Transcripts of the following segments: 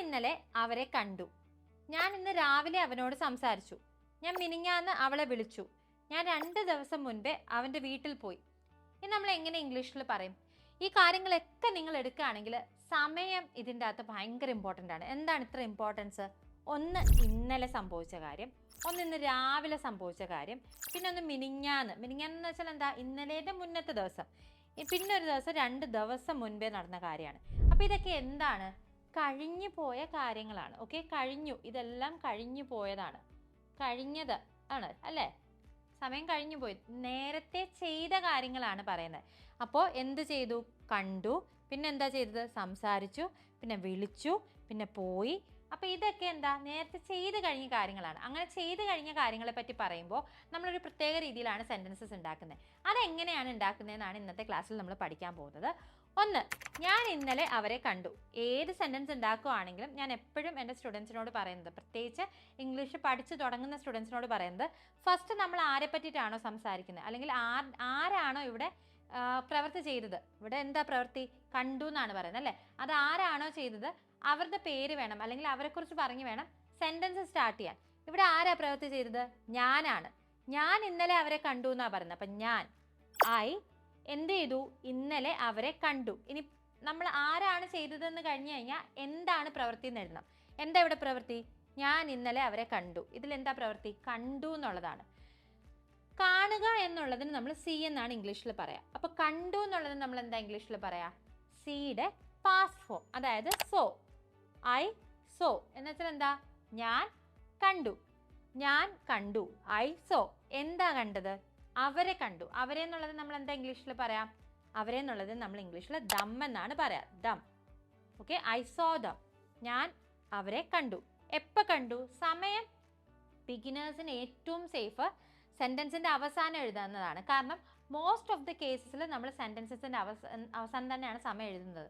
ഇന്നലെ അവരെ കണ്ടു. ഞാൻ ഇന്ന് രാവിലെ അവനോട് സംസാരിച്ചു. ഞാൻ മിനിഞ്ഞാന്ന് അവളെ വിളിച്ചു. ഞാൻ 2 ദിവസം മുൻപേ അവൻ്റെ വീട്ടിൽ പോയി. ഇത് നമ്മൾ എങ്ങനെ ഇംഗ്ലീഷിൽ പറയും? ഈ കാര്യങ്ങളൊക്കെ നിങ്ങൾ എടുക്കുകയാണെങ്കിൽ സമയം ഇതിൻ്റെ അകത്ത് ഭയങ്കര ഇമ്പോർട്ടൻ്റ് ആണ്. എന്താണ് ഇത്ര ഇമ്പോർട്ടൻസ്? ഒന്ന് ഇന്നലെ സംഭവിച്ച കാര്യം, ഒന്ന് ഇന്ന് രാവിലെ സംഭവിച്ച കാര്യം, പിന്നെ ഒന്ന് മിനിഞ്ഞാന്ന് വെച്ചാൽ എന്താ, ഇന്നലേൻ്റെ മുന്നത്തെ ദിവസം, പിന്നെ ഒരു ദിവസം 2 ദിവസം മുൻപേ നടന്ന കാര്യമാണ്. അപ്പോൾ ഇതൊക്കെ എന്താണ്? കഴിഞ്ഞു പോയ കാര്യങ്ങളാണ്. ഓക്കെ, കഴിഞ്ഞു, ഇതെല്ലാം കഴിഞ്ഞു പോയതാണ്, കഴിഞ്ഞത് ആണ് അല്ലേ? സമയം കഴിഞ്ഞു പോയി, നേരത്തെ ചെയ്ത കാര്യങ്ങളാണ് പറയുന്നത്. അപ്പോൾ എന്ത് ചെയ്തു? കണ്ടു, പിന്നെ എന്താ ചെയ്തത്? സംസാരിച്ചു, പിന്നെ വിളിച്ചു, പിന്നെ പോയി. അപ്പോൾ ഇതൊക്കെ എന്താ, നേരത്തെ ചെയ്ത് കഴിഞ്ഞ കാര്യങ്ങളാണ്. അങ്ങനെ ചെയ്ത് കഴിഞ്ഞ കാര്യങ്ങളെ പറ്റി പറയുമ്പോൾ നമ്മളൊരു പ്രത്യേക രീതിയിലാണ് സെൻറ്റൻസസ് ഉണ്ടാക്കുന്നത്. അതെങ്ങനെയാണ് ഉണ്ടാക്കുന്നതെന്നാണ് ഇന്നത്തെ ക്ലാസ്സിൽ നമ്മൾ പഠിക്കാൻ പോകുന്നത്. ഒന്ന്, ഞാൻ ഇന്നലെ അവരെ കണ്ടു. ഏത് സെൻറ്റൻസ് ഉണ്ടാക്കുകയാണെങ്കിലും ഞാൻ എപ്പോഴും എൻ്റെ സ്റ്റുഡൻസിനോട് പറയുന്നത്, പ്രത്യേകിച്ച് ഇംഗ്ലീഷ് പഠിച്ച് തുടങ്ങുന്ന സ്റ്റുഡൻസിനോട് പറയുന്നത്, ഫസ്റ്റ് നമ്മൾ ആരെ പറ്റിയിട്ടാണോ സംസാരിക്കുന്നത്, അല്ലെങ്കിൽ ആരാണോ ഇവിടെ പ്രവൃത്തി ചെയ്തത്, ഇവിടെ എന്താ പ്രവൃത്തി? കണ്ടു എന്നാണ് പറയുന്നത് അല്ലേ? അത് ആരാണോ ചെയ്തത് അവരുടെ പേര് വേണം, അല്ലെങ്കിൽ അവരെക്കുറിച്ച് പറഞ്ഞ് വേണം സെൻറ്റൻസ് സ്റ്റാർട്ട് ചെയ്യാൻ. ഇവിടെ ആരാ പ്രവൃത്തി ചെയ്തത്? ഞാനാണ്. ഞാൻ ഇന്നലെ അവരെ കണ്ടു എന്നാണ് പറയുന്നത്. അപ്പം ഞാൻ, ഐ, എന്ത് ചെയ്തു? ഇന്നലെ അവരെ കണ്ടു. ഇനി നമ്മൾ ആരാണ് ചെയ്തതെന്ന് കഴിഞ്ഞ് കഴിഞ്ഞാൽ എന്താണ് പ്രവൃത്തി എന്ന് എഴുതണം. എന്താ ഇവിടെ പ്രവൃത്തി? ഞാൻ ഇന്നലെ അവരെ കണ്ടു. ഇതിലെന്താ പ്രവൃത്തി? കണ്ടു എന്നുള്ളതാണ്. കാണുക എന്നുള്ളതിന് നമ്മൾ സി എന്നാണ് ഇംഗ്ലീഷിൽ പറയാം. അപ്പോൾ കണ്ടു എന്നുള്ളതിന് നമ്മൾ എന്താ ഇംഗ്ലീഷിൽ പറയാം? സിയുടെ പാസ്റ്റ് ഫോം, അതായത് സോ. ഐ സോ എന്ന് വെച്ചാൽ എന്താ? ഞാൻ കണ്ടു. ഞാൻ കണ്ടു, ഐ സോ. എന്താ കണ്ടത്? അവരെ കണ്ടു. അവരെ എന്നുള്ളത് നമ്മൾ എന്താ ഇംഗ്ലീഷിൽ പറയാം? അവരെ എന്നുള്ളത് നമ്മൾ ഇംഗ്ലീഷിൽ ദം എന്നാണ് പറയാം, dum. Okay, I so dum. ഞാൻ അവരെ കണ്ടു. എപ്പോൾ കണ്ടു? സമയം ബിഗിനേഴ്സിന് ഏറ്റവും സേഫ് സെൻറ്റൻസിൻ്റെ അവസാനം എഴുതുന്നതാണ്. കാരണം മോസ്റ്റ് ഓഫ് ദി കേസസിൽ നമ്മൾ സെൻറ്റൻസസിൻ്റെ അവസാനം തന്നെയാണ് സമയം എഴുതുന്നത്.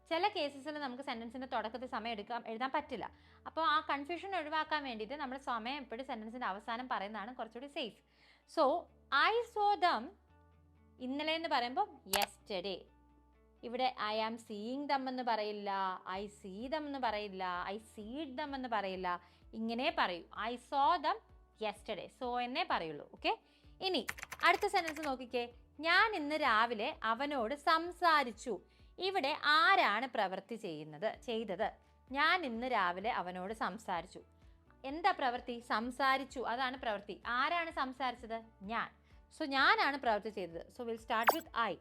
ചില കേസസിൽ നമുക്ക് സെൻറ്റൻസിൻ്റെ തുടക്കത്തിൽ സമയം എഴുതാൻ പറ്റില്ല. അപ്പോൾ ആ കൺഫ്യൂഷൻ ഒഴിവാക്കാൻ വേണ്ടിയിട്ട് നമ്മൾ സമയം എപ്പോഴും സെൻറ്റൻസിൻ്റെ അവസാനം പറയുന്നതാണ് കുറച്ചുകൂടി safe. So I so dum, ഇന്നലെ എന്ന് പറയുമ്പോൾ യെസ്റ്റർഡേ. ഇവിടെ ഐ ആം സീയിങ് ദം എന്ന് പറയില്ല, ഐ സീ ദം എന്ന് പറയില്ല, ഐ സീഡ് ദം എന്ന് പറയില്ല. ഇങ്ങനെ പറയൂ, I so dum yesterday. So എന്നേ പറയുള്ളൂ. ഓക്കെ, ഇനി അടുത്ത സെൻറ്റൻസ് നോക്കിക്കേ. ഞാൻ ഇന്ന് രാവിലെ അവനോട് സംസാരിച്ചു. ഇവിടെ ആരാണ് പ്രവൃത്തി ചെയ്തത്? ഞാൻ ഇന്ന് രാവിലെ അവനോട് സംസാരിച്ചു. എന്താ പ്രവൃത്തി? സംസാരിച്ചു, അതാണ് പ്രവൃത്തി. ആരാണ് സംസാരിച്ചത്? ഞാൻ. സോ ഞാനാണ് പ്രവൃത്തി ചെയ്തത്. So will start with I.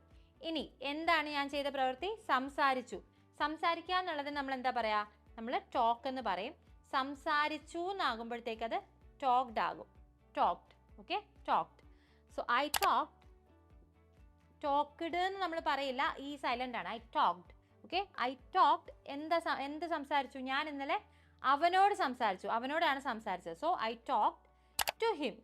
ഇനി എന്താണ് ഞാൻ ചെയ്ത പ്രവൃത്തി? സംസാരിച്ചു. സംസാരിക്കുക എന്നുള്ളത് നമ്മൾ എന്താ പറയുക? നമ്മൾ ടോക്ക് എന്ന് പറയും. സംസാരിച്ചു എന്നാകുമ്പോഴത്തേക്ക് അത് ടോക്ഡ് ആകും, talked. Okay, talked. So I talked. Talked എന്ന് നമ്മൾ പറയില്ല, ഈ സൈലൻ്റ് ആണ്. I talked. Okay, I talked. എന്ത് സംസാരിച്ചു? ഞാൻ ഇന്നലെ അവനോട് സംസാരിച്ചു. അവനോടാണ് സംസാരിച്ചത്. So I talked to him.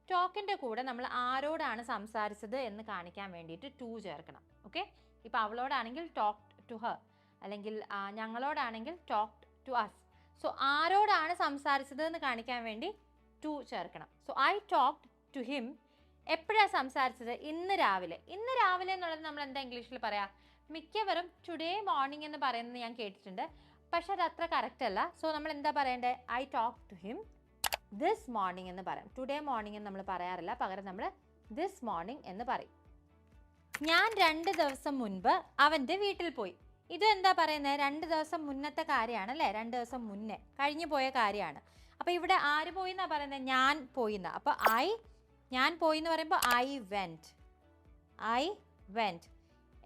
ടോക്കിൻ്റെ കൂടെ നമ്മൾ ആരോടാണ് സംസാരിച്ചത് എന്ന് കാണിക്കാൻ വേണ്ടിയിട്ട് ടു ചേർക്കണം. ഓക്കെ, ഇപ്പോൾ അവളോടാണെങ്കിൽ ടോക്ഡ് ടു ഹർ, അല്ലെങ്കിൽ ഞങ്ങളോടാണെങ്കിൽ ടോക്ഡ് ടു അസ്. സോ ആരോടാണ് സംസാരിച്ചത് എന്ന് കാണിക്കാൻ വേണ്ടി ടു ചേർക്കണം. So I talked to him. എപ്പോഴാണ് സംസാരിച്ചത്? ഇന്ന് രാവിലെ. ഇന്ന് രാവിലെ എന്നുള്ളത് നമ്മൾ എന്താ ഇംഗ്ലീഷിൽ പറയാം? മിക്കവരും ടുഡേ മോർണിംഗ് എന്ന് പറയുന്നത് ഞാൻ കേട്ടിട്ടുണ്ട്, പക്ഷെ അത് അത്ര കറക്റ്റ് അല്ല. സോ നമ്മൾ എന്താ പറയേണ്ടത്? I talk to him this morning എന്ന് പറയാം. ടുഡേ മോർണിംഗ് എന്ന് നമ്മൾ പറയാറില്ല, പകരം നമ്മൾ ദിസ് മോർണിംഗ് എന്ന് പറയും. ഞാൻ 2 ദിവസം മുൻപ് അവൻ്റെ വീട്ടിൽ പോയി. ഇതും എന്താ പറയുന്നത്? 2 ദിവസം മുന്നത്തെ കാര്യമാണ് അല്ലേ? 2 ദിവസം മുന്നേ കഴിഞ്ഞു പോയ കാര്യമാണ്. അപ്പോൾ ഇവിടെ ആര് പോയി എന്നാണ് പറയുന്നത്? ഞാൻ പോയി എന്നാണ്. അപ്പോൾ ഞാൻ പോയി എന്ന് പറയുമ്പോൾ ഐ വെൻറ്റ്.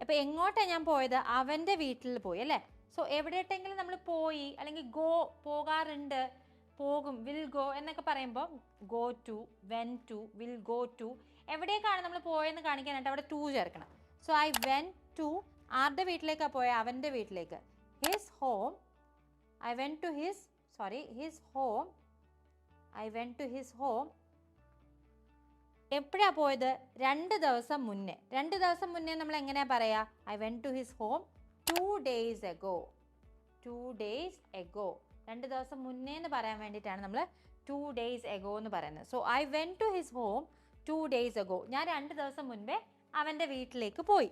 അപ്പോൾ എങ്ങോട്ടാണ് ഞാൻ പോയത്? അവൻ്റെ വീട്ടിൽ പോയി അല്ലേ? സോ എവിടെയിട്ടെങ്കിലും നമ്മൾ പോയി, അല്ലെങ്കിൽ പോകാറുണ്ട്, പോകും, വിൽ ഗോ എന്നൊക്കെ പറയുമ്പോൾ go to, went to, will go to, എവിടേക്കാണ് നമ്മൾ പോയെന്ന് കാണിക്കാനായിട്ട് അവിടെ ടു ചേർക്കണം. സോ ഐ വെൻ ടു, ആരുടെ വീട്ടിലേക്കാണ് പോയത്? അവൻ്റെ വീട്ടിലേക്ക്. His home. I went to his home. I went to his home. എപ്പോഴാണ് പോയത്? 2 ദിവസം മുന്നേ. 2 ദിവസം മുന്നേ നമ്മൾ എങ്ങനെയാണ് പറയുക? I went to his home 2 days ago. 2 days ago. 2 ദിവസം മുന്നേ എന്ന് പറയാൻ വേണ്ടിയിട്ടാണ് നമ്മൾ 2 days ago എന്ന് പറയുന്നത്. So I went to his home 2 days ago. ഞാൻ 2 ദിവസം മുൻപേ അവൻ്റെ വീട്ടിലേക്ക് പോയി.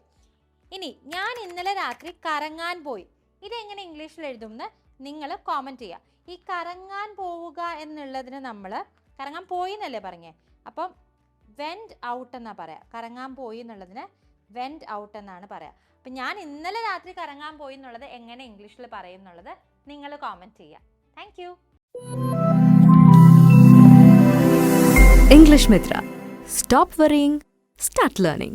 ഇനി ഞാൻ ഇന്നലെ രാത്രി കറങ്ങാൻ പോയി. ഇതെങ്ങനെ ഇംഗ്ലീഷിൽ എഴുതുമെന്ന് നിങ്ങൾ കോമൻറ്റ് ചെയ്യുക. ഈ കറങ്ങാൻ പോവുക എന്നുള്ളതിന് നമ്മൾ കറങ്ങാൻ പോയി എന്നല്ലേ പറഞ്ഞേ, അപ്പം വെൻറ്റ് ഔട്ട് എന്നാണ് പറയുക. കറങ്ങാൻ പോയി എന്നുള്ളതിന് വെൻറ്റ് ഔട്ട് എന്നാണ് പറയുക. അപ്പം ഞാൻ ഇന്നലെ രാത്രി കറങ്ങാൻ പോയി എന്നുള്ളത് എങ്ങനെ ഇംഗ്ലീഷിൽ പറയും എന്നുള്ളത് നിങ്ങൾ കോമൻറ്റ് ചെയ്യുക. Thank you. English Mitra. Stop worrying, start learning.